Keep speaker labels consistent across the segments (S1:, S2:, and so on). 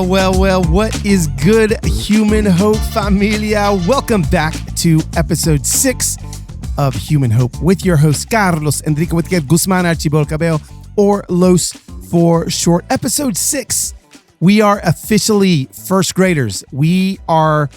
S1: Well, what is good, Human Hope Familia? Welcome back to episode 6 of Human Hope with your host, Carlos Enrique Guzman Archibol Cabello, or Los for short. Episode 6, we are officially first graders. We are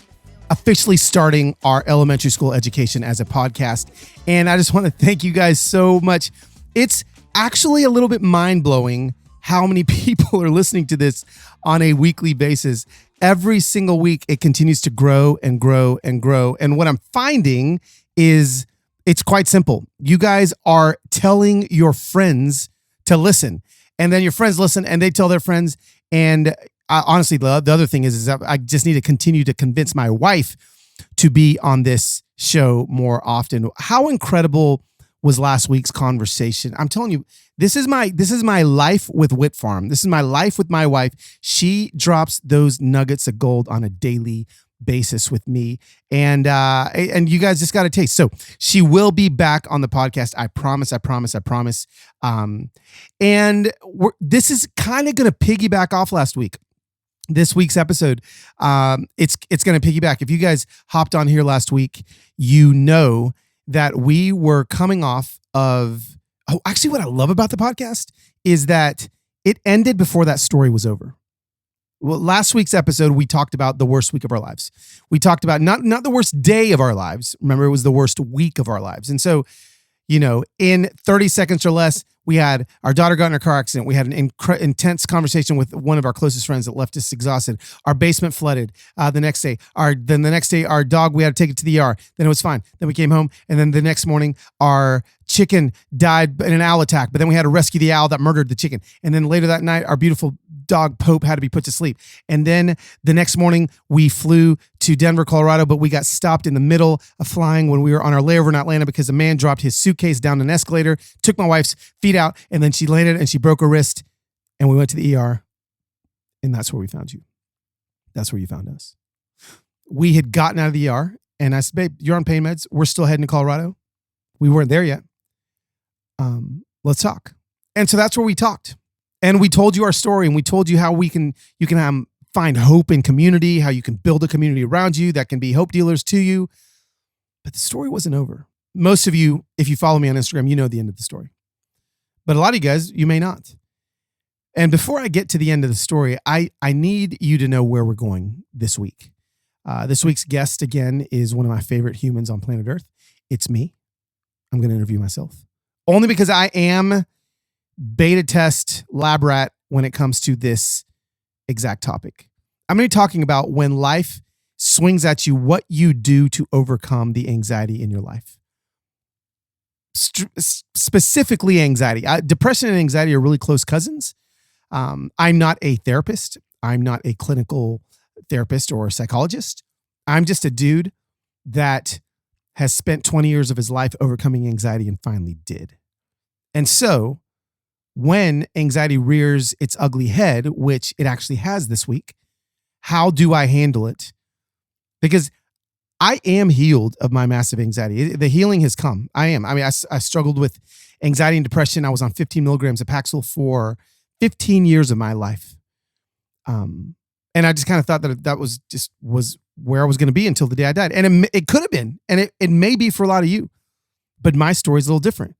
S1: officially starting our elementary school education as a podcast. And I just want to thank you guys so much. It's actually a little bit mind-blowing how many people are listening to this on a weekly basis. Every single week, it continues to grow and grow and grow. And what I'm finding is it's quite simple. You guys are telling your friends to listen, and then your friends listen and they tell their friends. And honestly, the other thing is that I just need to continue to convince my wife to be on this show more often. How incredible was last week's conversation? I'm telling you, this is my life with Wit Farm. This is my life with my wife. She drops those nuggets of gold on a daily basis with me, and you guys just got to taste. So she will be back on the podcast. I promise. This is kind of going to piggyback off last week. This week's episode, it's going to piggyback. If you guys hopped on here last week, you know that we were coming off of, actually what I love about the podcast is that it ended before that story was over. Well, last week's episode, we talked about the worst week of our lives. We talked about not the worst day of our lives. Remember, it was the worst week of our lives. And so, you know, in 30 seconds or less, we had our daughter got in a car accident. We had an intense conversation with one of our closest friends that left us exhausted. Our basement flooded the next day. The next day, our dog, we had to take it to the ER. Then it was fine. Then we came home. And then the next morning, our chicken died in an owl attack. But then we had to rescue the owl that murdered the chicken. And then later that night, our beautiful dog Pope had to be put to sleep. And then the next morning, we flew to Denver, Colorado, but we got stopped in the middle of flying when we were on our layover in Atlanta because a man dropped his suitcase down an escalator, took my wife's feet out, and then she landed and she broke her wrist. And we went to the ER, and that's where we found you. That's where you found us. We had gotten out of the ER, and I said, babe, you're on pain meds. We're still heading to Colorado. We weren't there yet. Let's talk. And so that's where we talked. And we told you our story, and we told you how you can find hope in community, how you can build a community around you that can be hope dealers to you. But the story wasn't over. Most of you, if you follow me on Instagram, you know the end of the story. But a lot of you guys, you may not. And before I get to the end of the story, I need you to know where we're going this week. This week's guest, again, is one of my favorite humans on planet Earth. It's me. I'm going to interview myself. Only because I am beta test lab rat when it comes to this exact topic. I'm going to be talking about when life swings at you, what you do to overcome the anxiety in your life. Specifically anxiety. Depression and anxiety are really close cousins. I'm not a therapist. I'm not a clinical therapist or a psychologist. I'm just a dude that has spent 20 years of his life overcoming anxiety and finally did. And so when anxiety rears its ugly head, which it actually has this week, how do I handle it? Because I am healed of my massive anxiety. The healing has come. I am. I mean, I struggled with anxiety and depression. I was on 15 milligrams of Paxil for 15 years of my life. And I just kind of thought that was where I was going to be until the day I died. And it could have been, and it may be for a lot of you, but my story is a little different.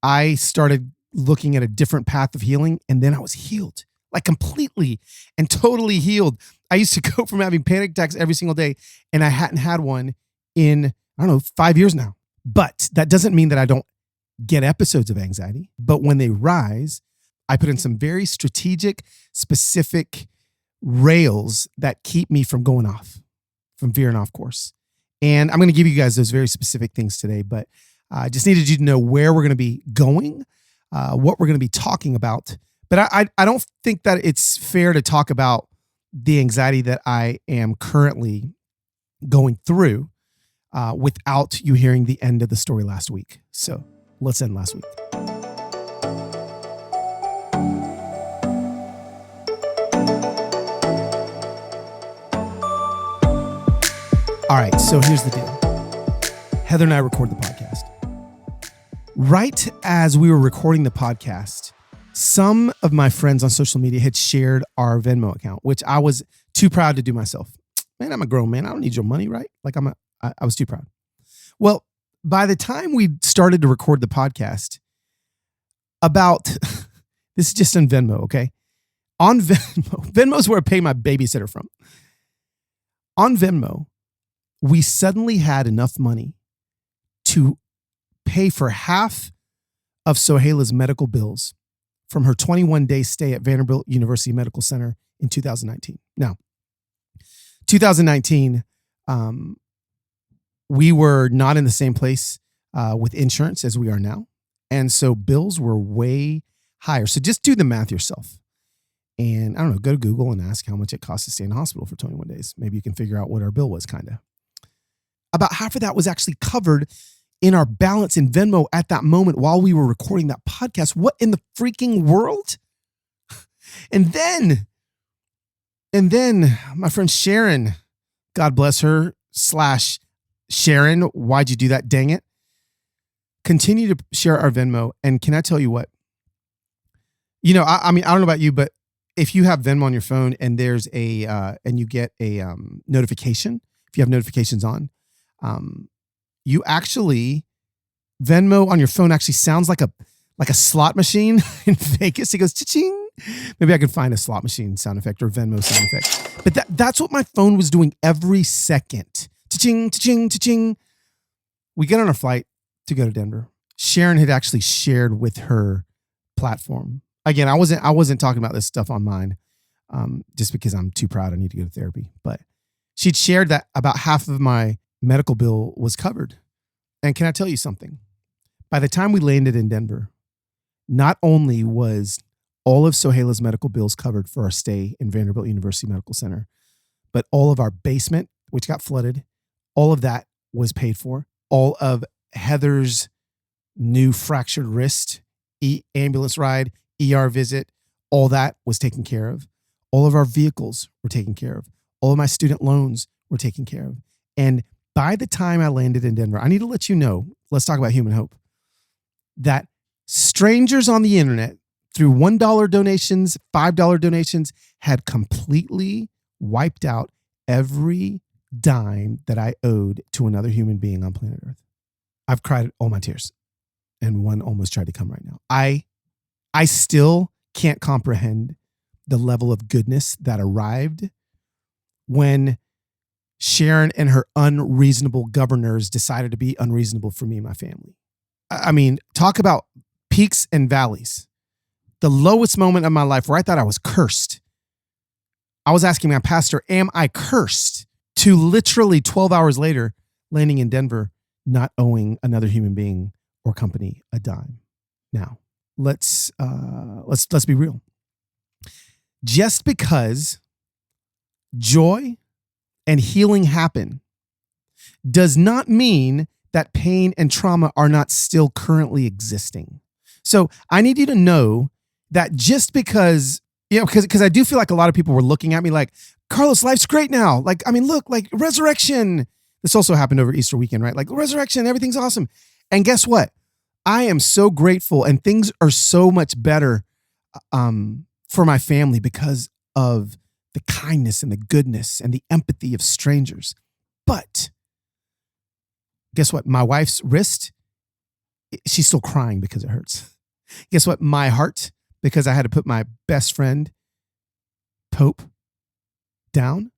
S1: I started looking at a different path of healing, and then I was healed, like completely and totally healed. I used to go from having panic attacks every single day, and I hadn't had one in, 5 years now. But that doesn't mean that I don't get episodes of anxiety. But when they rise, I put in some very strategic, specific rails that keep me from going off, from veering off course. And I'm going to give you guys those very specific things today, but I just needed you to know where we're going to be going, what we're going to be talking about. But I don't think that it's fair to talk about the anxiety that I am currently going through without you hearing the end of the story last week. So let's end last week. All right, so here's the deal. Heather and I record the podcast. Right as we were recording the podcast, some of my friends on social media had shared our Venmo account, which I was too proud to do myself. Man, I'm a grown man. I don't need your money, right? Like I was too proud. Well, by the time we started to record the podcast, about this is just on Venmo, okay? On Venmo's where I pay my babysitter from. On Venmo, we suddenly had enough money to pay for half of Sohaila's medical bills from her 21-day stay at Vanderbilt University Medical Center in 2019. Now, 2019, we were not in the same place with insurance as we are now. And so bills were way higher. So just do the math yourself. And I don't know, go to Google and ask how much it costs to stay in the hospital for 21 days. Maybe you can figure out what our bill was, kind of. About half of that was actually covered in our balance in Venmo at that moment while we were recording that podcast. What in the freaking world? And then my friend Sharon, God bless her, / Sharon, why'd you do that? Dang it. Continue to share our Venmo. And can I tell you what? You know, I mean, I don't know about you, but if you have Venmo on your phone and there's and you get a notification, if you have notifications on, you actually, Venmo on your phone actually sounds like a slot machine in Vegas. It goes cha-ching. Maybe I could find a slot machine sound effect or Venmo sound effect. But that's what my phone was doing every second. Cha-ching, cha-ching, cha-ching. We get on a flight to go to Denver. Sharon had actually shared with her platform. Again, I wasn't talking about this stuff on mine, just because I'm too proud. I need to go to therapy. But she'd shared that about half of my medical bill was covered. And can I tell you something? By the time we landed in Denver, not only was all of Sohaila's medical bills covered for our stay in Vanderbilt University Medical Center, but all of our basement, which got flooded, all of that was paid for. All of Heather's new fractured wrist, ambulance ride, ER visit, all that was taken care of. All of our vehicles were taken care of. All of my student loans were taken care of. And by the time I landed in Denver, I need to let you know, let's talk about human hope, that strangers on the internet through $1 donations, $5 donations had completely wiped out every dime that I owed to another human being on planet Earth. I've cried all my tears, and one almost tried to come right now. I still can't comprehend the level of goodness that arrived when Sharon and her unreasonable governors decided to be unreasonable for me and my family. I mean, talk about peaks and valleys. The lowest moment of my life where I thought I was cursed. I was asking my pastor, am I cursed? To literally 12 hours later, landing in Denver, not owing another human being or company a dime. Now, let's be real. Just because joy and healing happen does not mean that pain and trauma are not still currently existing. So I need you to know that just because, because I do feel like a lot of people were looking at me like, Carlos, life's great now. Like, I mean, look, like resurrection. This also happened over Easter weekend, right? Like resurrection, everything's awesome. And guess what? I am so grateful and things are so much better for my family because of the kindness and the goodness and the empathy of strangers. But guess what? My wife's wrist, she's still crying because it hurts. Guess what? My heart, because I had to put my best friend, Pope, down.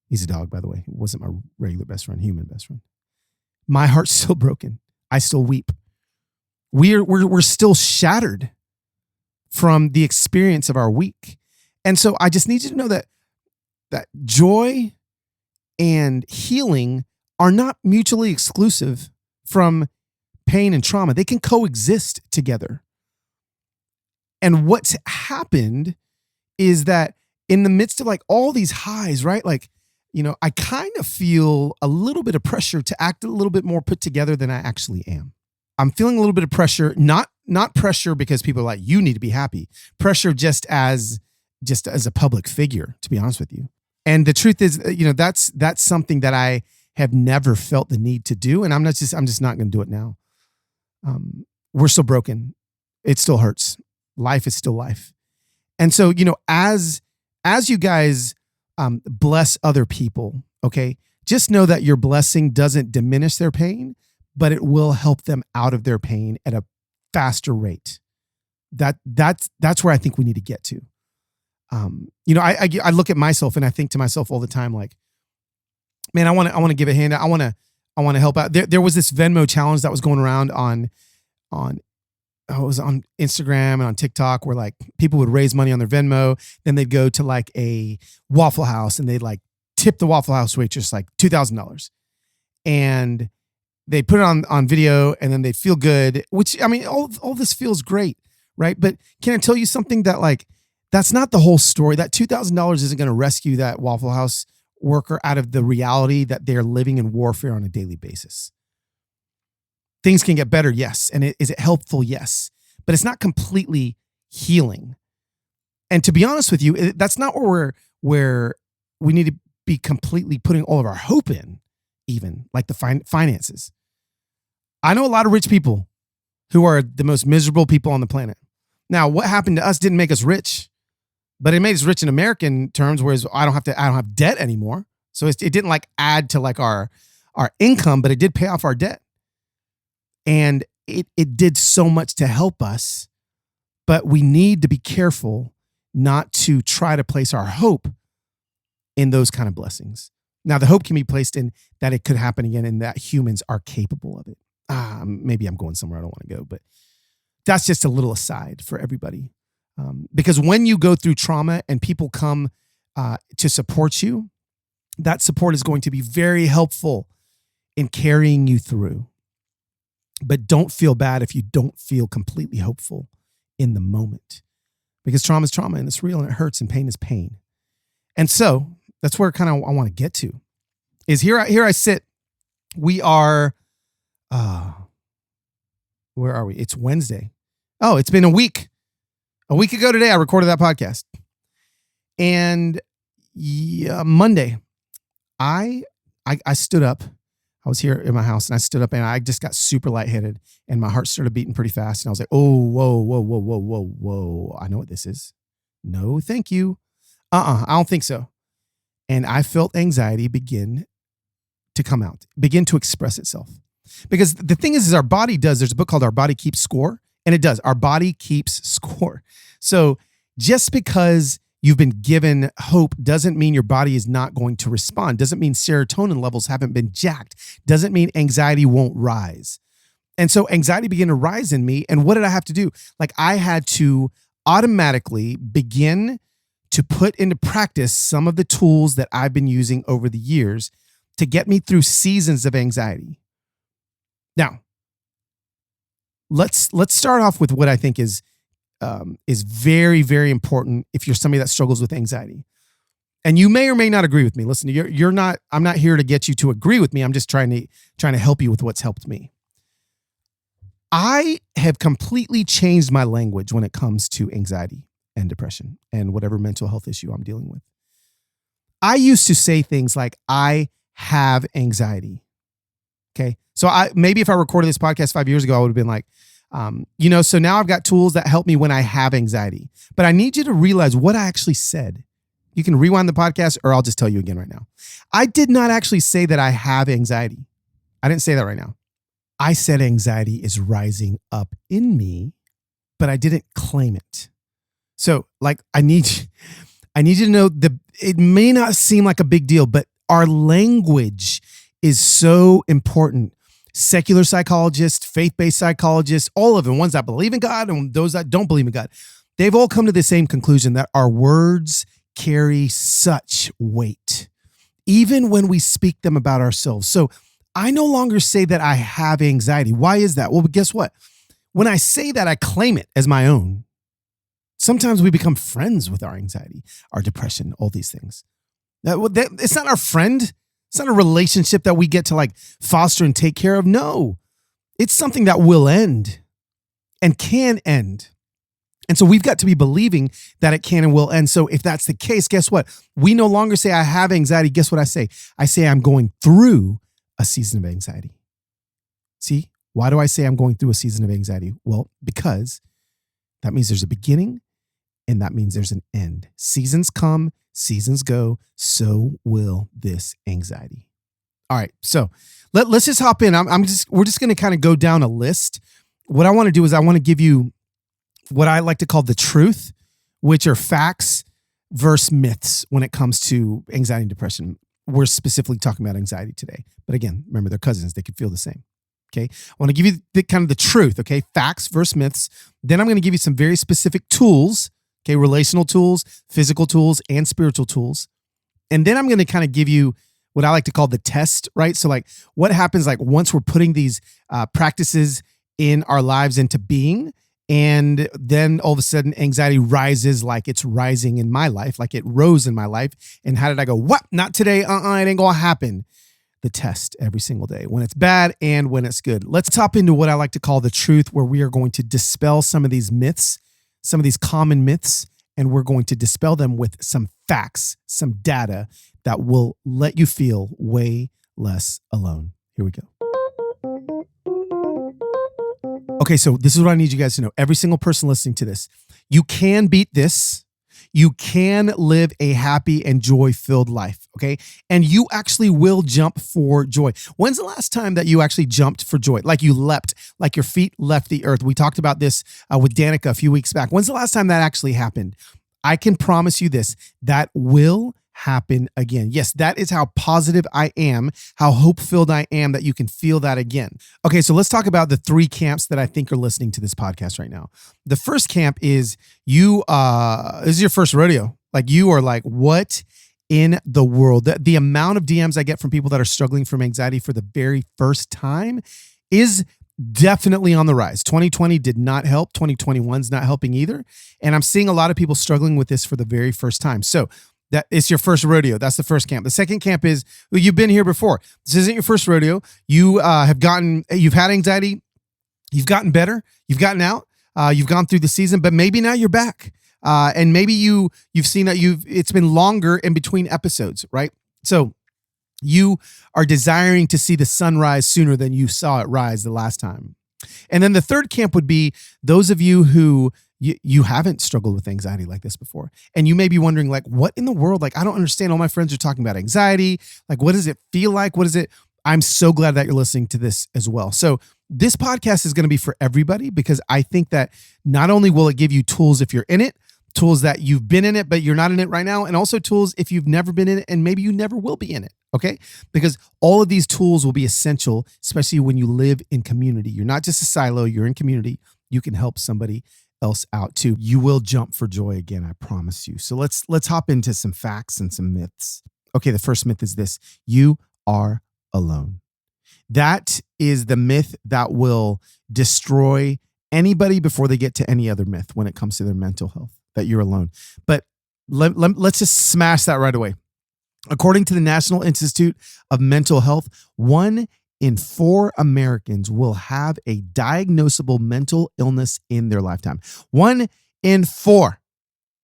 S1: He's a dog, by the way. He wasn't my regular best friend, human best friend. My heart's still broken. I still weep. We're still shattered from the experience of our week. And so I just need you to know that joy and healing are not mutually exclusive from pain and trauma. They can coexist together. And what's happened is that in the midst of like all these highs, right? Like, I kind of feel a little bit of pressure to act a little bit more put together than I actually am. I'm feeling a little bit of pressure, not pressure because people are like, you need to be happy. Pressure just as a public figure, to be honest with you. And the truth is, that's something that I have never felt the need to do. And I'm just not going to do it now. We're still broken. It still hurts. Life is still life. And so, as you guys bless other people, okay, just know that your blessing doesn't diminish their pain, but it will help them out of their pain at a faster rate. That's where I think we need to get to. I look at myself and I think to myself all the time, like, man, I want to give a hand. I want to help out. There was this Venmo challenge that was going around on it was on Instagram and on TikTok, where like people would raise money on their Venmo, then they'd go to like a Waffle House and they'd like tip the Waffle House waitress like $2,000, and they put it on video, and then they feel good. Which, I mean, all this feels great, right? But can I tell you something that like that's not the whole story? That $2,000 isn't going to rescue that Waffle House worker out of the reality that they're living in warfare on a daily basis. Things can get better, yes. And is it helpful? Yes. But it's not completely healing. And to be honest with you, that's not where we need to be completely putting all of our hope in, even like the finances. I know a lot of rich people who are the most miserable people on the planet. Now, what happened to us didn't make us rich, but it made us rich in American terms, whereas I don't have debt anymore. So it didn't like add to like our income, but it did pay off our debt. And it did so much to help us, but we need to be careful not to try to place our hope in those kind of blessings. Now, the hope can be placed in that it could happen again and that humans are capable of it. Maybe I'm going somewhere I don't want to go, but that's just a little aside for everybody. Because when you go through trauma and people come to support you, that support is going to be very helpful in carrying you through. But don't feel bad if you don't feel completely hopeful in the moment, because trauma is trauma and it's real and it hurts and pain is pain. And so that's where kind of I want to get to is here I sit. We are, where are we? It's Wednesday. Oh, it's been a week. A week ago today, I recorded that podcast. And Monday, I stood up. I was here in my house and I stood up and I just got super lightheaded and my heart started beating pretty fast. And I was like, oh, whoa. I know what this is. No, thank you. I don't think so. And I felt anxiety begin to come out, begin to express itself. Because the thing is our body there's a book called Our Body Keeps Score, and it does. Our body keeps score. So just because you've been given hope doesn't mean your body is not going to respond. Doesn't mean serotonin levels haven't been jacked. Doesn't mean anxiety won't rise. And so anxiety began to rise in me. And what did I have to do? Like I had to automatically begin to put into practice some of the tools that I've been using over the years to get me through seasons of anxiety. Now, let's start off with what I think is very, very important if you're somebody that struggles with anxiety. And you may or may not agree with me. Listen, I'm not here to get you to agree with me. I'm just trying to help you with what's helped me. I have completely changed my language when it comes to anxiety and depression and whatever mental health issue I'm dealing with. I used to say things like, I have anxiety. Okay. So maybe if I recorded this podcast 5 years ago, I would have been like, so now I've got tools that help me when I have anxiety. But I need you to realize what I actually said. You can rewind the podcast or I'll just tell you again right now. I did not actually say that I have anxiety. I didn't say that right now. I said anxiety is rising up in me, but I didn't claim it. So like, I need you to know it may not seem like a big deal, but our language is so important. Secular psychologists, faith-based psychologists, all of them, ones that believe in God and those that don't believe in God, they've all come to the same conclusion that our words carry such weight, even when we speak them about ourselves. So I no longer say that I have anxiety. Why is that? Well, but guess what? When I say that, I claim it as my own. Sometimes we become friends with our anxiety, our depression, all these things. It's not our friend. It's not a relationship that we get to like foster and take care of. No, it's something that will end and can end. And so we've got to be believing that it can and will end. So if that's the case, guess what? We no longer say I have anxiety. Guess what I say? I say I'm going through a season of anxiety. See, why do I say I'm going through a season of anxiety? Well, because That means there's a beginning, and that means there's an end. Seasons come, seasons go, so will this anxiety. All right, so let's just hop in. We're just going to kind of go down a list. What I want to do is I want to give you what I like to call the truth, which are facts versus myths when it comes to anxiety and depression. We're specifically talking about anxiety today. But again, remember, they're cousins. They can feel the same. Okay. I want to give you the truth. Okay. Facts versus myths. Then I'm going to give you some very specific tools. Okay. Relational tools, physical tools, and spiritual tools. And then I'm going to kind of give you what I like to call the test, right? So like what happens like once we're putting these practices in our lives into being, and then all of a sudden anxiety rises like it's rising in my life, like it rose in my life. And how did I go? What? Not today. It ain't gonna happen. The test every single day, when it's bad and when it's good. Let's hop into what I like to call the truth, where we are going to dispel some of these myths, some of these common myths, and we're going to dispel them with some facts, some data that will let you feel way less alone. Here we go. Okay, so this is what I need you guys to know. Every single person listening to this, you can beat this. You can live a happy and joy-filled life, okay? And you actually will jump for joy. When's the last time that you actually jumped for joy? Like you leapt, like your feet left the earth. We talked about this with Danica a few weeks back. When's the last time that actually happened? I can promise you this, that will happen again. Yes, that is how positive I am, how hope-filled I am that you can feel that again. Okay, so let's talk about the three camps that I think are listening to this podcast right now. The first camp is this is your first rodeo. Like you are like, what in the world? The amount of DMs I get from people that are struggling from anxiety for the very first time is definitely on the rise. 2020 did not help. 2021's not helping either. And I'm seeing a lot of people struggling with this for the very first time. So that it's your first rodeo. That's the first camp. The second camp is, well, you've been here before. This isn't your first rodeo. You've had anxiety. You've gotten better. You've gotten out. You've gone through the season, but maybe now you're back. And maybe you've seen that it's been longer in between episodes, right? So you are desiring to see the sunrise sooner than you saw it rise the last time. And then the third camp would be those of you who you haven't struggled with anxiety like this before. And you may be wondering, like, what in the world? Like, I don't understand. All my friends are talking about anxiety. Like, what does it feel like? What is it? I'm so glad that you're listening to this as well. So this podcast is going to be for everybody, because I think that not only will it give you tools if you're in it, tools that you've been in it, but you're not in it right now, and also tools if you've never been in it and maybe you never will be in it. Okay. Because all of these tools will be essential, especially when you live in community. You're not just a silo, you're in community. You can help somebody else out too. You will jump for joy again, I promise you. So let's hop into some facts and some myths. Okay, the first myth is this: you are alone. That is the myth that will destroy anybody before they get to any other myth when it comes to their mental health, that you're alone. But let's just smash that right away. According to the National Institute of Mental Health, 1 in 4 Americans will have a diagnosable mental illness in their lifetime. 1 in 4.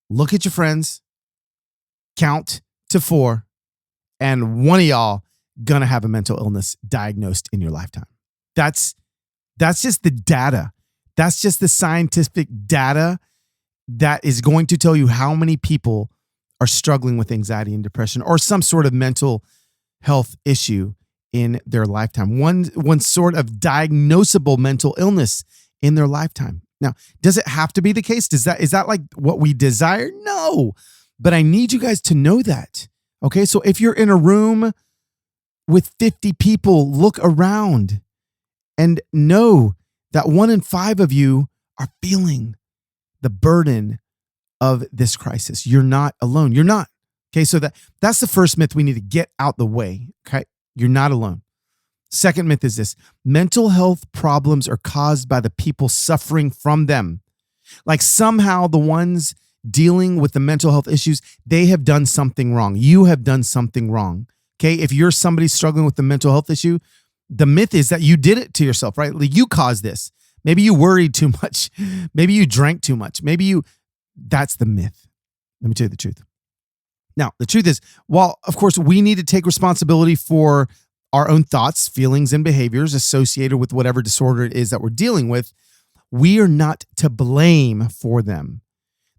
S1: Look at your friends, count to 4, and one of y'all gonna have a mental illness diagnosed in your lifetime. That's just the data. That's just the scientific data that is going to tell you how many people are struggling with anxiety and depression or some sort of mental health issue in their lifetime. One sort of diagnosable mental illness in their lifetime. Now, does it have to be the case? Is that like what we desire? No, but I need you guys to know that. Okay, so if you're in a room with 50 people, look around and know that 1 in 5 of you are feeling the burden of this crisis. You're not alone. You're not. Okay, so that's the first myth we need to get out the way. Okay, you're not alone. Second myth is this: mental health problems are caused by the people suffering from them. Like somehow the ones dealing with the mental health issues, they have done something wrong. You have done something wrong. Okay, if you're somebody struggling with the mental health issue, the myth is that you did it to yourself, right? Like you caused this. Maybe you worried too much. Maybe you drank too much. That's the myth. Let me tell you the truth. Now, the truth is, while of course we need to take responsibility for our own thoughts, feelings, and behaviors associated with whatever disorder it is that we're dealing with, we are not to blame for them.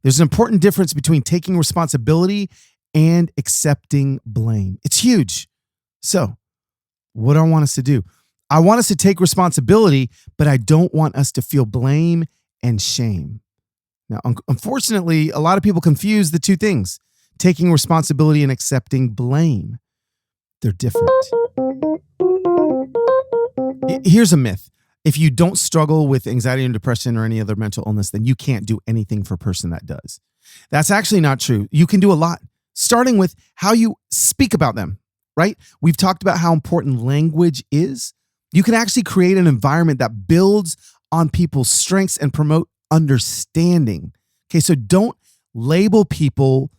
S1: There's an important difference between taking responsibility and accepting blame. It's huge. So, what do I want us to do? I want us to take responsibility, but I don't want us to feel blame and shame. Now, unfortunately, a lot of people confuse the two things, taking responsibility and accepting blame. They're different. Here's a myth. If you don't struggle with anxiety and depression or any other mental illness, then you can't do anything for a person that does. That's actually not true. You can do a lot, starting with how you speak about them, right? We've talked about how important language is. You can actually create an environment that builds on people's strengths and promote understanding. Okay, so don't label people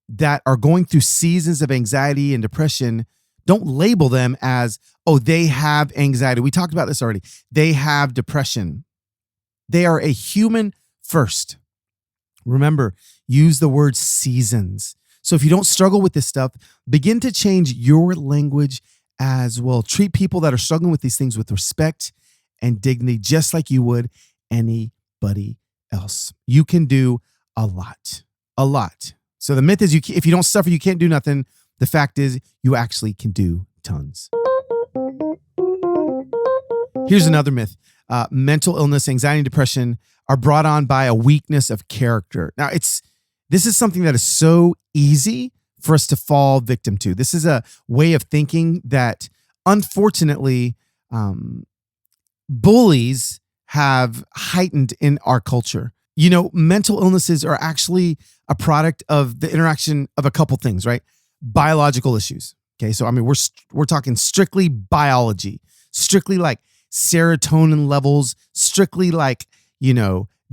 S1: that are going through seasons of anxiety and depression. Don't label them as, oh, they have anxiety. We talked about this already. They have depression. They are a human first. Remember, use the word seasons. So if you don't struggle with this stuff, begin to change your language as well. Treat people that are struggling with these things with respect and dignity, just like you would anybody else. You can do a lot, a lot. So the myth is if you don't suffer, you can't do nothing. The fact is you actually can do tons. Here's another myth. Mental illness, anxiety, and depression are brought on by a weakness of character. Now, this is something that is so easy for us to fall victim to. This is a way of thinking that, unfortunately, bullies have heightened in our culture. You know, mental illnesses are actually a product of the interaction of a couple things, right? Biological issues. Okay, so I mean, we're talking strictly biology, strictly like serotonin levels, strictly like,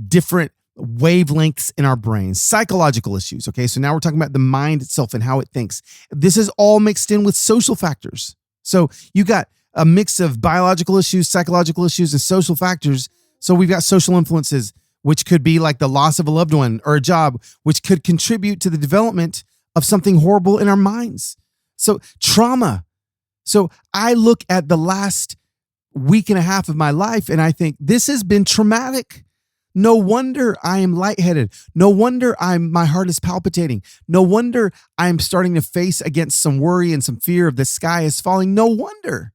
S1: different wavelengths in our brains, psychological issues. Okay, so now we're talking about the mind itself and how it thinks. This is all mixed in with social factors. So you got a mix of biological issues, psychological issues, and social factors. So we've got social influences, which could be like the loss of a loved one or a job, which could contribute to the development of something horrible in our minds. So trauma. So I look at the last week and a half of my life and I think this has been traumatic. No wonder I am lightheaded. No wonder my heart is palpitating. No wonder I'm starting to face against some worry and some fear of the sky is falling. No wonder.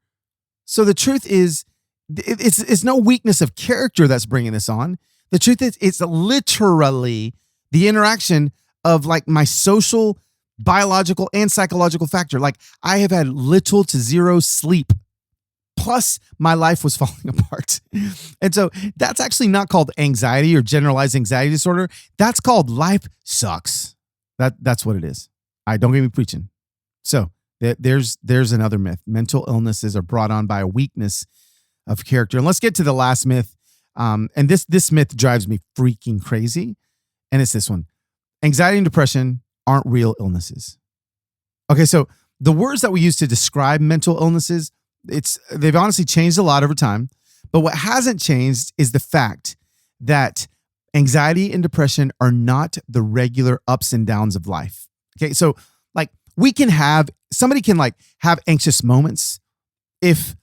S1: So the truth is, it's no weakness of character that's bringing this on. The truth is, it's literally the interaction of like my social, biological, and psychological factor. Like I have had little to zero sleep. Plus, my life was falling apart. And so that's actually not called anxiety or generalized anxiety disorder. That's called life sucks. That's what it is. All right, don't get me preaching. So there's another myth. Mental illnesses are brought on by a weakness of character. And let's get to the last myth. And this myth drives me freaking crazy. And it's this one. Anxiety and depression aren't real illnesses. Okay, so the words that we use to describe mental illnesses, they've honestly changed a lot over time, but what hasn't changed is the fact that anxiety and depression are not the regular ups and downs of life. Okay, so like somebody can like have anxious moments. If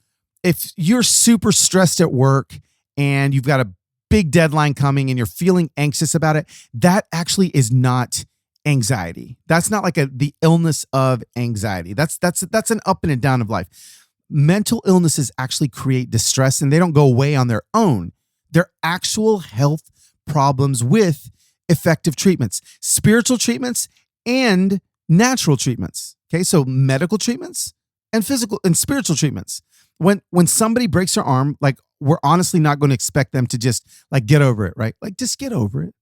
S1: you're super stressed at work and you've got a big deadline coming and you're feeling anxious about it, that actually is not anxiety. That's not like the illness of anxiety. That's an up and a down of life. Mental illnesses actually create distress and they don't go away on their own. They're actual health problems with effective treatments, spiritual treatments and natural treatments. Okay, so medical treatments and physical and spiritual treatments. When somebody breaks their arm, like we're honestly not going to expect them to just like get over it, right? Like just get over it.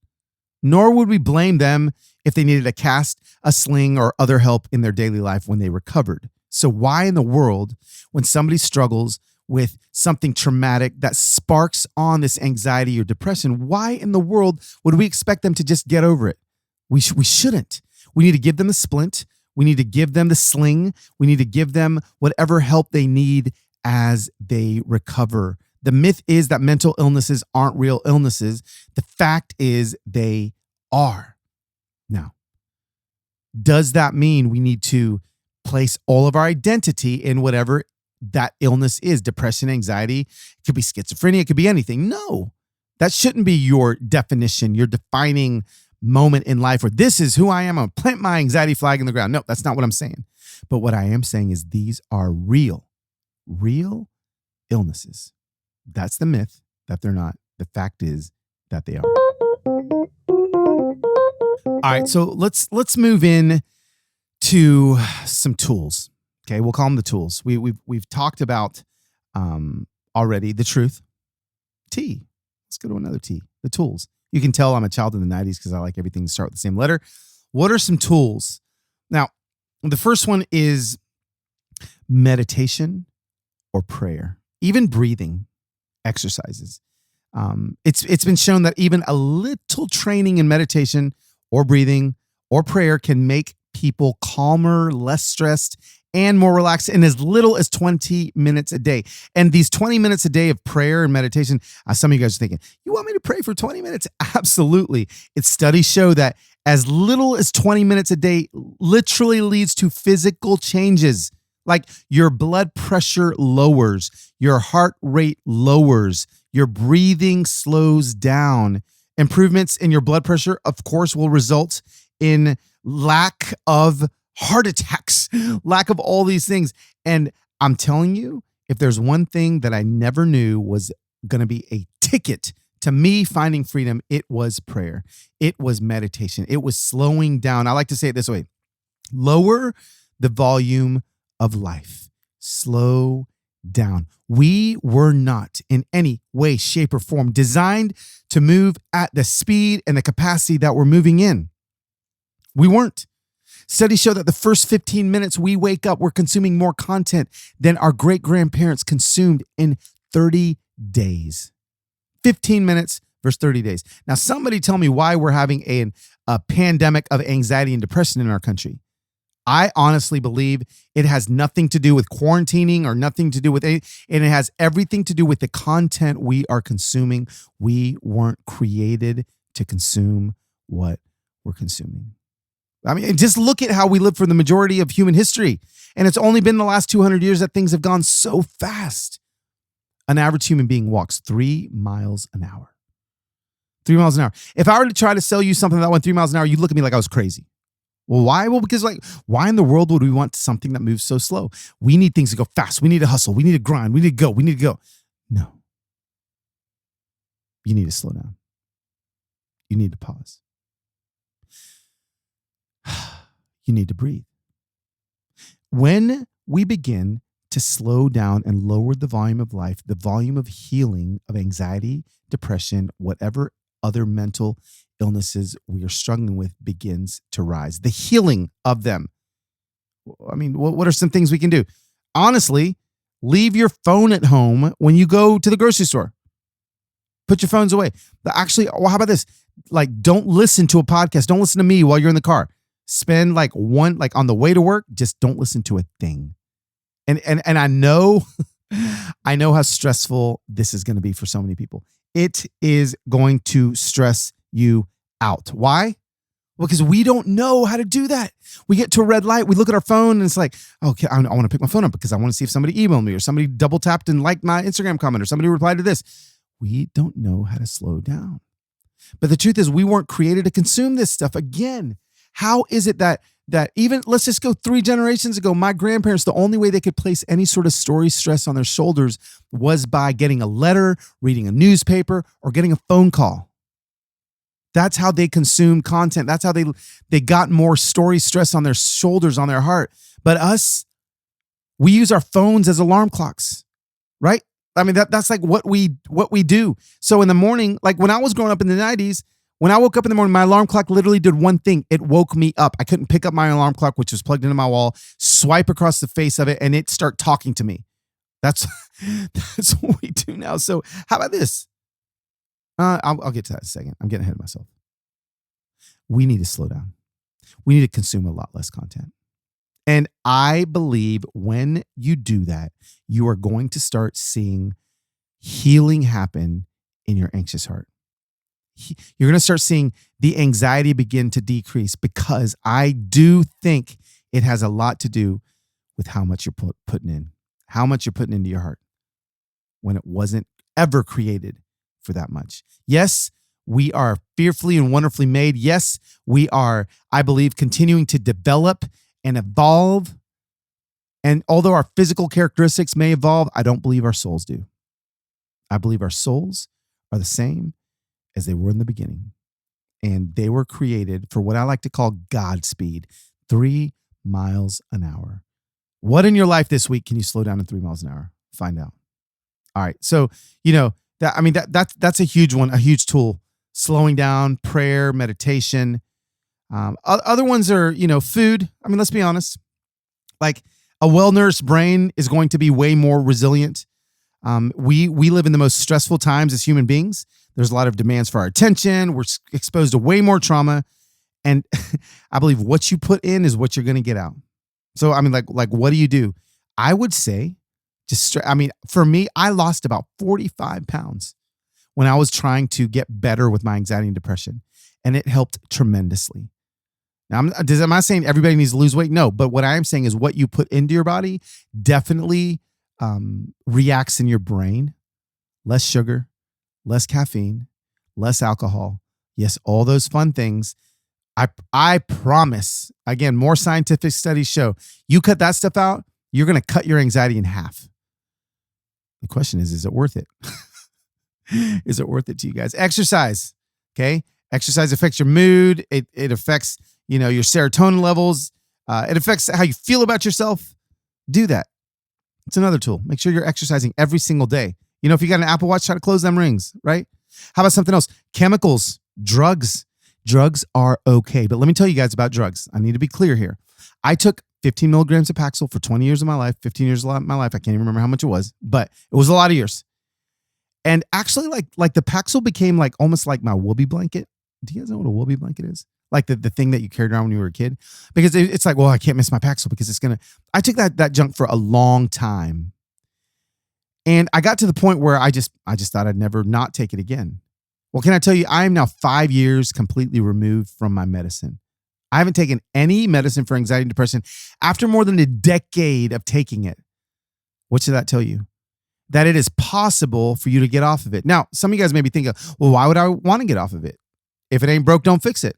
S1: Nor would we blame them if they needed a cast, a sling, or other help in their daily life when they recovered. So why in the world, when somebody struggles with something traumatic that sparks on this anxiety or depression, why in the world would we expect them to just get over it? We shouldn't. We need to give them the splint. We need to give them the sling. We need to give them whatever help they need as they recover. The myth is that mental illnesses aren't real illnesses. The fact is they are. Now, does that mean we need to place all of our identity in whatever that illness is? Depression, anxiety, it could be schizophrenia, it could be anything. No, That shouldn't be your definition, your defining moment in life where this is who I am. I'm going to plant my anxiety flag in the ground. No, that's not what I'm saying. But what I am saying is these are real illnesses. That's the myth that they're not. The fact is that they are. All right, so let's move in to some tools. Okay, we'll call them the tools. We've talked about already the truth. T. Let's go to another T. The tools. You can tell I'm a child in the 90s because I like everything to start with the same letter. What are some tools? Now, the first one is meditation or prayer, even breathing exercises. It's been shown that even a little training in meditation or breathing or prayer can make people calmer, less stressed, and more relaxed in as little as 20 minutes a day. And these 20 minutes a day of prayer and meditation, some of you guys are thinking, you want me to pray for 20 minutes? Absolutely. Its studies show that as little as 20 minutes a day literally leads to physical changes. Like your blood pressure lowers, your heart rate lowers, your breathing slows down. Improvements in your blood pressure, of course, will result in lack of heart attacks, lack of all these things. And I'm telling you, if there's one thing that I never knew was going to be a ticket to me finding freedom, it was prayer. It was meditation. It was slowing down. I like to say it this way: lower the volume of life. Slow down. We were not in any way, shape, or form designed to move at the speed and the capacity that we're moving in. We weren't. Studies show that the first 15 minutes we wake up, we're consuming more content than our great-grandparents consumed in 30 days. 15 minutes versus 30 days. Now, somebody tell me why we're having a pandemic of anxiety and depression in our country. I honestly believe it has nothing to do with quarantining or nothing to do with it. And it has everything to do with the content we are consuming. We weren't created to consume what we're consuming. I mean, just look at how we live for the majority of human history. And it's only been the last 200 years that things have gone so fast. An average human being walks 3 miles an hour. 3 miles an hour. If I were to try to sell you something that went 3 miles an hour, you'd look at me like I was crazy. Well, why? Well, because why in the world would we want something that moves so slow? We need things to go fast. We need to hustle. We need to grind. We need to go. We need to go. No. You need to slow down. You need to pause. You need to breathe. When we begin to slow down and lower the volume of life, the volume of healing of anxiety, depression, whatever other mental illnesses we are struggling with begins to rise. The healing of them. I mean, what are some things we can do? Honestly, leave your phone at home when you go to the grocery store. Put your phones away. Actually, well, how about this? Like, don't listen to a podcast. Don't listen to me while you're in the car. Spend on the way to work, just don't listen to a thing. And I know, I know how stressful this is going to be for so many people. It is going to stress you out. Why? Well, because we don't know how to do that. We get to a red light, we look at our phone, and it's like, okay, I want to pick my phone up because I want to see if somebody emailed me or somebody double tapped and liked my Instagram comment or somebody replied to this. We don't know how to slow down. But the truth is, we weren't created to consume this stuff. Again, how is it that even, let's just go 3 generations ago, my grandparents, the only way they could place any sort of story stress on their shoulders was by getting a letter, reading a newspaper, or getting a phone call. That's how they consumed content. That's how they got more story stress on their shoulders, on their heart. But us, we use our phones as alarm clocks, right? I mean, that's like what we do. So in the morning, like when I was growing up in the 90s, when I woke up in the morning, my alarm clock literally did one thing. It woke me up. I couldn't pick up my alarm clock, which was plugged into my wall, swipe across the face of it, and it start talking to me. That's what we do now. So how about this? I'll get to that in a second. I'm getting ahead of myself. We need to slow down. We need to consume a lot less content. And I believe when you do that, you are going to start seeing healing happen in your anxious heart. You're going to start seeing the anxiety begin to decrease, because I do think it has a lot to do with how much you're putting in, how much you're putting into your heart when it wasn't ever created for that much. Yes, we are fearfully and wonderfully made. Yes, we are, I believe, continuing to develop and evolve. And although our physical characteristics may evolve, I don't believe our souls do. I believe our souls are the same as they were in the beginning. And they were created for what I like to call Godspeed, 3 miles an hour. What in your life this week can you slow down in 3 miles an hour? Find out. All right. So, that's a huge one, a huge tool. Slowing down, prayer, meditation. Other ones are, food. I mean, let's be honest. Like a well-nourished brain is going to be way more resilient. We live in the most stressful times as human beings. There's a lot of demands for our attention. We're exposed to way more trauma. And I believe what you put in is what you're going to get out. So, I mean, like, what do you do? I would say for me, I lost about 45 pounds when I was trying to get better with my anxiety and depression. And it helped tremendously. Now, am I saying everybody needs to lose weight? No, but what I am saying is what you put into your body definitely reacts in your brain. Less sugar, less caffeine, less alcohol. Yes, all those fun things. I promise, again, more scientific studies show you cut that stuff out, you're going to cut your anxiety in half. The question is it worth it? Is it worth it to you guys? Exercise, okay? Exercise affects your mood. It affects, your serotonin levels. It affects how you feel about yourself. Do that. It's another tool. Make sure you're exercising every single day. If you got an Apple Watch, try to close them rings, right? How about something else? Chemicals, drugs. Drugs are okay. But let me tell you guys about drugs. I need to be clear here. I took 15 milligrams of Paxil for 20 years of my life, 15 years of my life. I can't even remember how much it was, but it was a lot of years. And actually, like the Paxil became like almost like my whoopee blanket. Do you guys know what a whoopee blanket is? Like the thing that you carried around when you were a kid? Because it's like, well, I can't miss my Paxil because I took that junk for a long time. And I got to the point where I just thought I'd never not take it again. Well, can I tell you, I am now 5 years completely removed from my medicine. I haven't taken any medicine for anxiety and depression after more than a decade of taking it. What should that tell you? That it is possible for you to get off of it. Now, some of you guys may be thinking, well, why would I want to get off of it? If it ain't broke, don't fix it.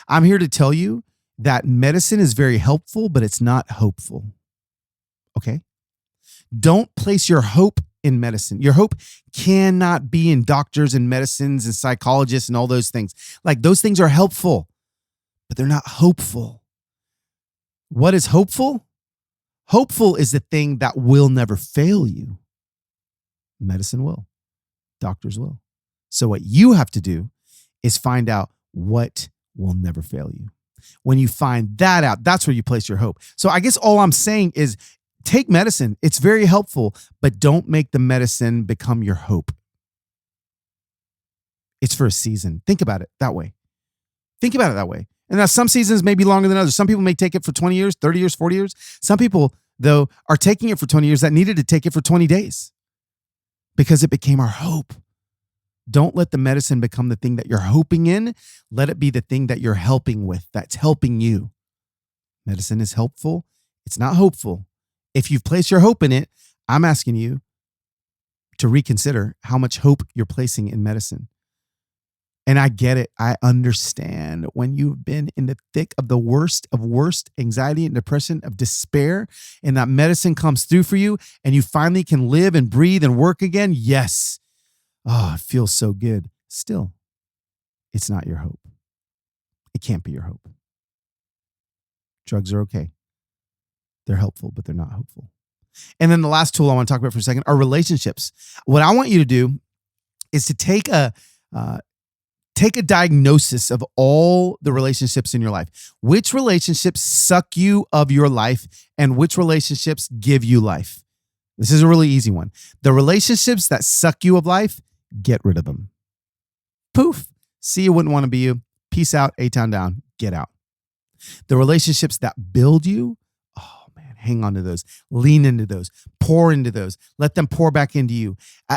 S1: I'm here to tell you that medicine is very helpful, but it's not hopeful. Okay? Don't place your hope in medicine. Your hope cannot be in doctors and medicines and psychologists and all those things. Like those things are helpful, but they're not hopeful. What is hopeful? Hopeful is the thing that will never fail you. Medicine will. Doctors will. So what you have to do is find out what will never fail you. When you find that out, that's where you place your hope. So I guess all I'm saying is take medicine. It's very helpful, but don't make the medicine become your hope. It's for a season. Think about it that way. Think about it that way. And now some seasons may be longer than others. Some people may take it for 20 years, 30 years, 40 years. Some people, though, are taking it for 20 years that needed to take it for 20 days because it became our hope. Don't let the medicine become the thing that you're hoping in. Let it be the thing that you're helping with, that's helping you. Medicine is helpful. It's not hopeful. If you've placed your hope in it, I'm asking you to reconsider how much hope you're placing in medicine. And I get it. I understand when you've been in the thick of the worst of worst anxiety and depression, of despair, and that medicine comes through for you and you finally can live and breathe and work again. Yes. Oh, it feels so good. Still, it's not your hope. It can't be your hope. Drugs are okay. They're helpful, but they're not hopeful. And then the last tool I want to talk about for a second are relationships. What I want you to do is to take a diagnosis of all the relationships in your life. Which relationships suck you of your life and which relationships give you life? This is a really easy one. The relationships that suck you of life, get rid of them. Poof. See you wouldn't want to be you. Peace out. A-Town down. Get out. The relationships that build you, oh man, hang on to those. Lean into those. Pour into those. Let them pour back into you.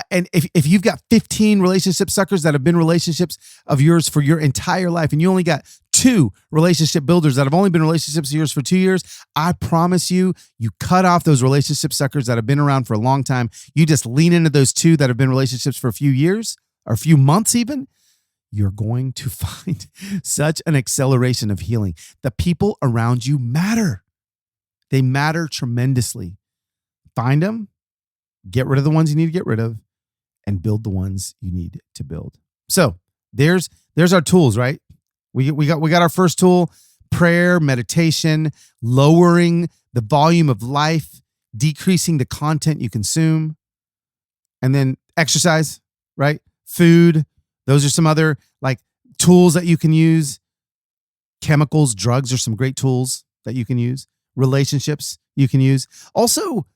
S1: And if you've got 15 relationship suckers that have been relationships of yours for your entire life, and you only got 2 relationship builders that have only been relationships of yours for 2 years, I promise you, you cut off those relationship suckers that have been around for a long time. You just lean into those 2 that have been relationships for a few years. or a few months even, you're going to find such an acceleration of healing. The people around you matter. They matter tremendously. Find them, get rid of the ones you need to get rid of, and build the ones you need to build. So there's our tools, right? We got our first tool: prayer, meditation, lowering the volume of life, decreasing the content you consume, and then exercise, right? Food. Those are some other like tools that you can use. Chemicals, drugs are some great tools that you can use. Relationships you can use. Also,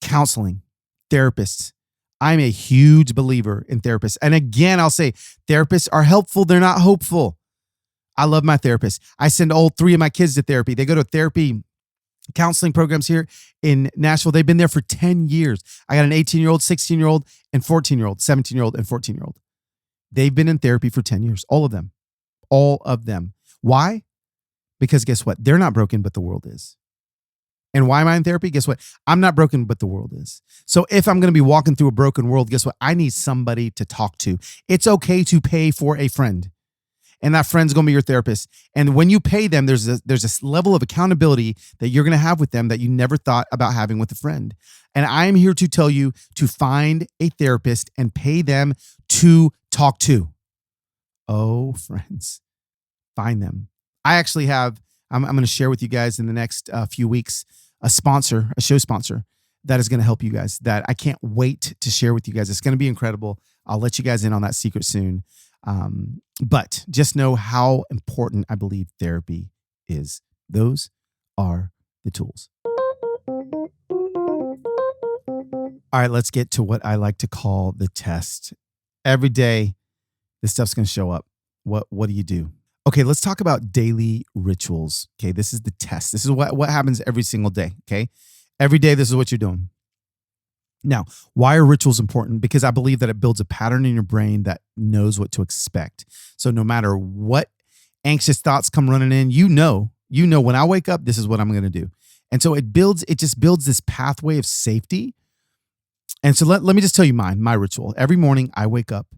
S1: counseling, therapists. I'm a huge believer in therapists. And again, I'll say therapists are helpful. They're not hopeful. I love my therapist. I send all 3 of my kids to therapy. They go to therapy counseling programs here in Nashville. They've been there for 10 years. I got an 18-year-old, 16-year-old, and 14-year-old, 17-year-old, and 14-year-old. They've been in therapy for 10 years. All of them. All of them. Why? Because guess what? They're not broken, but the world is. And why am I in therapy? Guess what? I'm not broken, but the world is. So if I'm going to be walking through a broken world, guess what? I need somebody to talk to. It's okay to pay for a friend. And that friend's going to be your therapist. And when you pay them, there's a level of accountability that you're going to have with them that you never thought about having with a friend. And I'm here to tell you to find a therapist and pay them to talk to. Oh, friends, find them. I actually have, I'm going to share with you guys in the next few weeks, a show sponsor that is going to help you guys, that I can't wait to share with you guys. It's going to be incredible. I'll let you guys in on that secret soon. But just know how important I believe therapy is. Those are the tools. All right, let's get to what I like to call the test. Every day, this stuff's going to show up. What do you do? Okay, let's talk about daily rituals. Okay, this is the test. This is what happens every single day. Okay, every day, this is what you're doing. Now, why are rituals important? Because I believe that it builds a pattern in your brain that knows what to expect. So no matter what anxious thoughts come running in, you know when I wake up, this is what I'm going to do. And so it just builds this pathway of safety. And so let me just tell you my ritual. Every morning I wake up,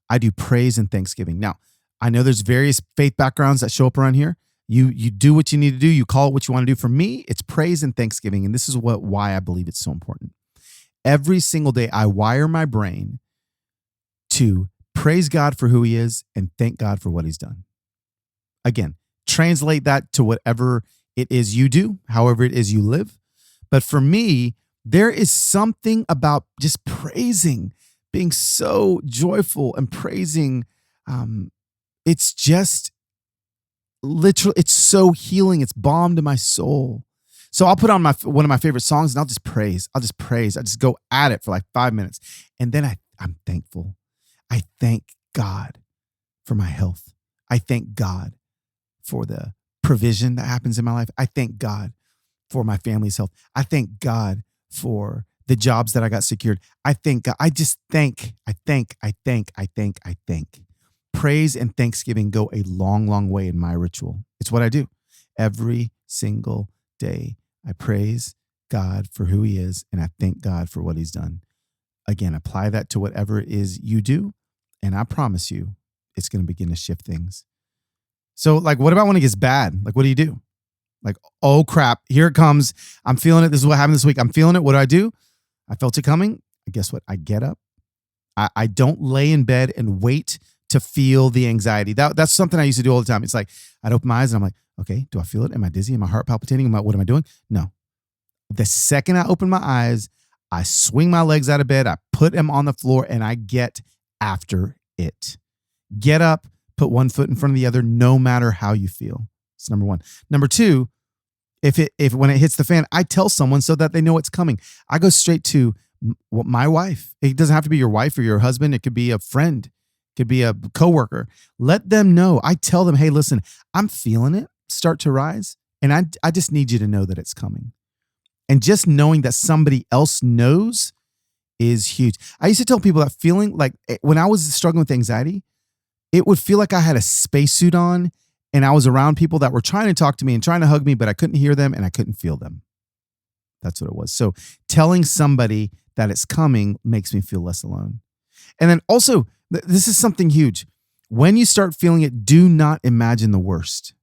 S1: I do praise and thanksgiving. Now, I know there's various faith backgrounds that show up around here. You do what you need to do. You call it what you want to do. For me, it's praise and thanksgiving. And this is why I believe it's so important. Every single day, I wire my brain to praise God for who he is and thank God for what he's done. Again, translate that to whatever it is you do, however it is you live. But for me, there is something about just praising, being so joyful and praising. It's just literally, it's so healing. It's balm to my soul. So I'll put on one of my favorite songs and I'll just praise. I just go at it for like 5 minutes. And then I'm thankful. I thank God for my health. I thank God for the provision that happens in my life. I thank God for my family's health. I thank God for the jobs that I got secured. I thank God. I thank. Praise and thanksgiving go a long, long way in my ritual. It's what I do every single day. I praise God for who he is, and I thank God for what he's done. Again, apply that to whatever it is you do, and I promise you, it's going to begin to shift things. So, like, what about when it gets bad? Like, what do? Like, oh, crap, here it comes. I'm feeling it. This is what happened this week. I'm feeling it. What do? I felt it coming. Guess what? I get up. I don't lay in bed and wait to feel the anxiety. That's something I used to do all the time. It's like, I'd open my eyes and I'm like, okay, do I feel it? Am I dizzy? Am my heart palpitating? What am I doing? No. The second I open my eyes, I swing my legs out of bed, I put them on the floor, and I get after it. Get up, put one foot in front of the other, no matter how you feel. It's number one. Number two, if when it hits the fan, I tell someone so that they know it's coming. I go straight to my wife. It doesn't have to be your wife or your husband. It could be a friend. It could be a coworker. Let them know. I tell them, hey, listen, I'm feeling it start to rise, and I just need you to know that it's coming. And just knowing that somebody else knows is huge. I used to tell people that feeling like when I was struggling with anxiety, it would feel like I had a spacesuit on and I was around people that were trying to talk to me and trying to hug me, but I couldn't hear them and I couldn't feel them. That's what it was. So telling somebody that it's coming makes me feel less alone. And then also This is something huge. When you start feeling it, do not imagine the worst,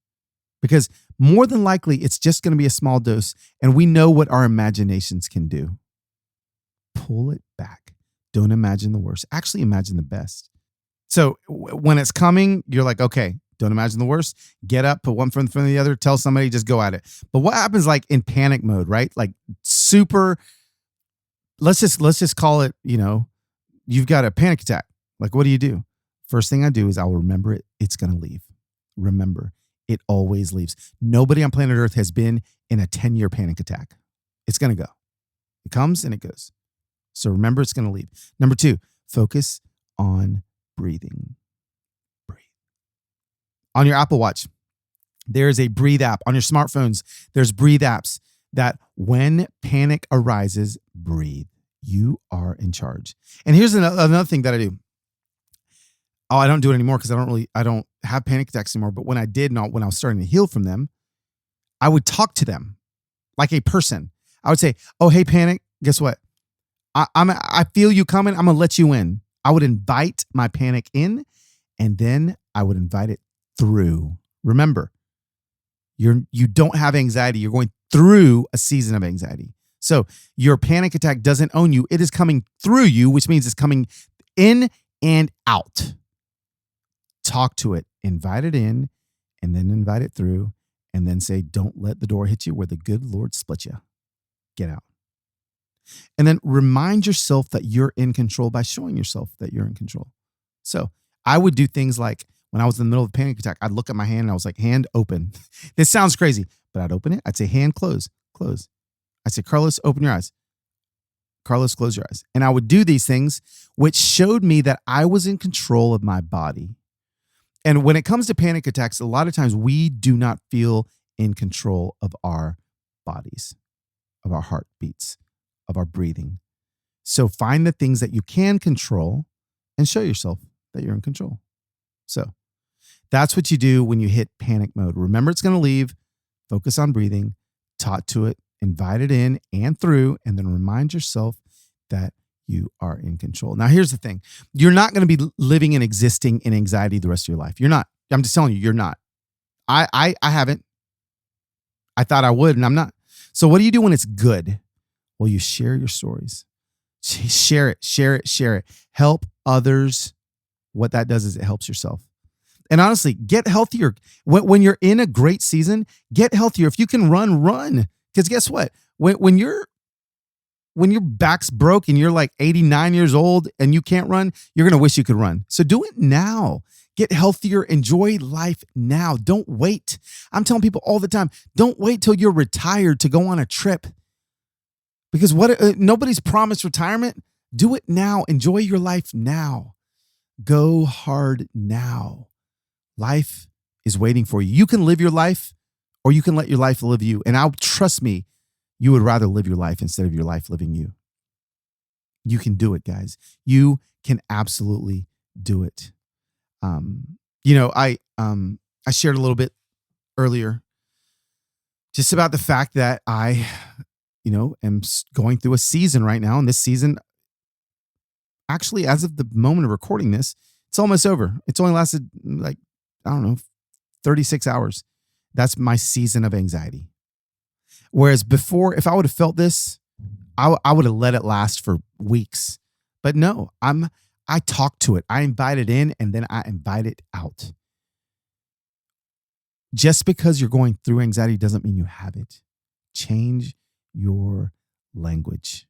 S1: because more than likely it's just going to be a small dose, and we know what our imaginations can do. Pull it back. Don't imagine the worst. Actually, imagine the best. So when it's coming, you're like, okay, don't imagine the worst. Get up, put one foot in front of the other, tell somebody, just go at it. But what happens like in panic mode, right? Like super, let's just call it, you've got a panic attack. Like, what do? First thing I do is I'll remember it. It's going to leave. Remember, it always leaves. Nobody on planet Earth has been in a 10-year panic attack. It's going to go. It comes and it goes. So remember, it's going to leave. Number 2, focus on breathing. Breathe. On your Apple Watch, there's a breathe app. On your smartphones, there's breathe apps that when panic arises, breathe. You are in charge. And here's another thing that I do. Oh, I don't do it anymore because I don't have panic attacks anymore. But when I did, when I was starting to heal from them, I would talk to them like a person. I would say, oh, hey, panic, guess what? I feel you coming. I'm going to let you in. I would invite my panic in, and then I would invite it through. Remember, you don't have anxiety. You're going through a season of anxiety. So your panic attack doesn't own you. It is coming through you, which means it's coming in and out. Talk to it, invite it in, and then invite it through, and then say, don't let the door hit you where the good Lord split you. Get out. And then remind yourself that you're in control by showing yourself that you're in control. So I would do things like when I was in the middle of a panic attack, I'd look at my hand and I was like, hand open. This sounds crazy, but I'd open it. I'd say, hand close. I'd say, Carlos, open your eyes. Carlos, close your eyes. And I would do these things, which showed me that I was in control of my body. And when it comes to panic attacks, a lot of times we do not feel in control of our bodies, of our heartbeats, of our breathing. So find the things that you can control and show yourself that you're in control. So that's what you do when you hit panic mode. Remember, it's going to leave. Focus on breathing, talk to it, invite it in and through, and then remind yourself that you are in control. Now, here's the thing. You're not going to be living and existing in anxiety the rest of your life. You're not. I'm just telling you, you're not. I haven't. I thought I would, and I'm not. So what do you do when it's good? Well, you share your stories. Share it. Help others. What that does is it helps yourself. And honestly, get healthier. When you're in a great season, get healthier. If you can run. Because guess what? When your back's broke and you're like 89 years old and you can't run, you're going to wish you could run. So do it now. Get healthier. Enjoy life now. Don't wait. I'm telling people all the time, don't wait till you're retired to go on a trip. Because nobody's promised retirement. Do it now. Enjoy your life now. Go hard now. Life is waiting for you. You can live your life, or you can let your life live you. And trust me, you would rather live your life instead of your life living you. You can do it, guys. You can absolutely do it. I shared a little bit earlier just about the fact that I am going through a season right now. And this season, actually, as of the moment of recording this, it's almost over. It's only lasted 36 hours. That's my season of anxiety. Whereas before, if I would have felt this, I would have let it last for weeks. But no, I talk to it. I invite it in, and then I invite it out. Just because you're going through anxiety doesn't mean you have it. Change your language.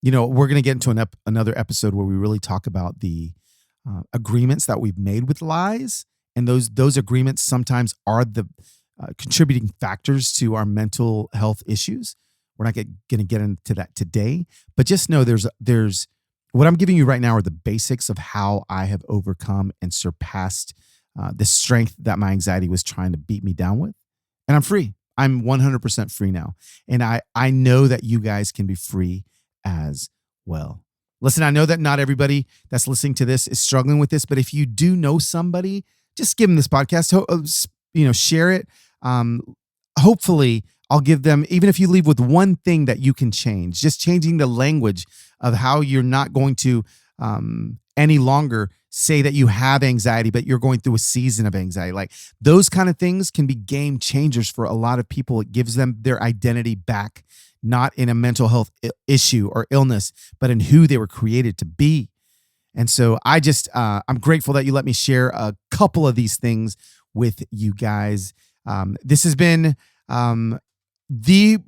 S1: We're going to get into another episode where we really talk about the agreements that we've made with lies. And those agreements sometimes are the contributing factors to our mental health issues. We're not going to get into that today, but just know there's what I'm giving you right now are the basics of how I have overcome and surpassed the strength that my anxiety was trying to beat me down with. And I'm free. I'm 100% free now. And I know that you guys can be free as well. Listen, I know that not everybody that's listening to this is struggling with this, but if you do know somebody, just give them this podcast. Share it. Hopefully, I'll give them, even if you leave with one thing that you can change, just changing the language of how you're not going to any longer say that you have anxiety, but you're going through a season of anxiety. Like those kind of things can be game changers for a lot of people. It gives them their identity back, not in a mental health issue or illness, but in who they were created to be. And so I'm grateful that you let me share a couple of these things with you guys. This has been the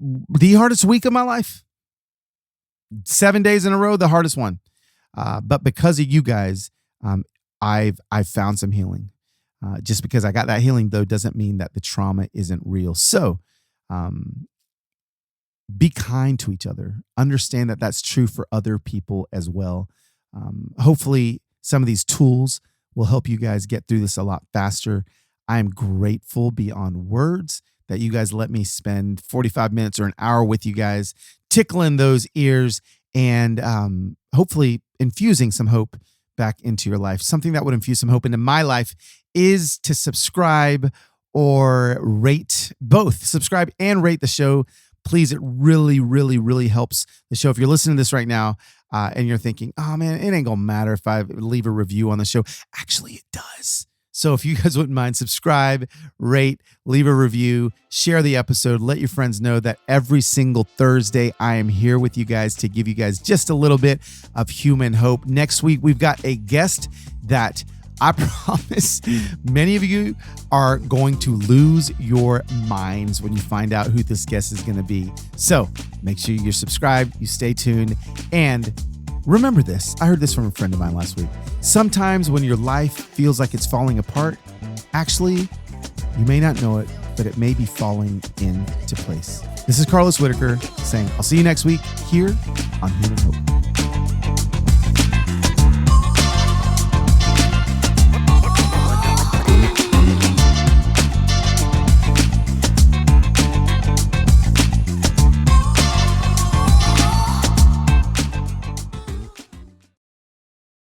S1: hardest week of my life. 7 days in a row, the hardest one. But because of you guys, I've found some healing. Just because I got that healing, though, doesn't mean that the trauma isn't real. So be kind to each other. Understand that that's true for other people as well. Hopefully, some of these tools will help you guys get through this a lot faster. I'm grateful beyond words that you guys let me spend 45 minutes or an hour with you guys, tickling those ears and hopefully infusing some hope back into your life. Something that would infuse some hope into my life is to subscribe or rate, both subscribe and rate the show. Please, it really, really, really helps the show. If you're listening to this right now and you're thinking, oh man, it ain't gonna matter if I leave a review on the show. Actually, it does. So if you guys wouldn't mind, subscribe, rate, leave a review, share the episode, let your friends know that every single Thursday I am here with you guys to give you guys just a little bit of human hope. Next week, we've got a guest that I promise many of you are going to lose your minds when you find out who this guest is going to be. So make sure you're subscribed, you stay tuned, and remember this. I heard this from a friend of mine last week. Sometimes when your life feels like it's falling apart, actually, you may not know it, but it may be falling into place. This is Carlos Whitaker saying, I'll see you next week here on Human Hope.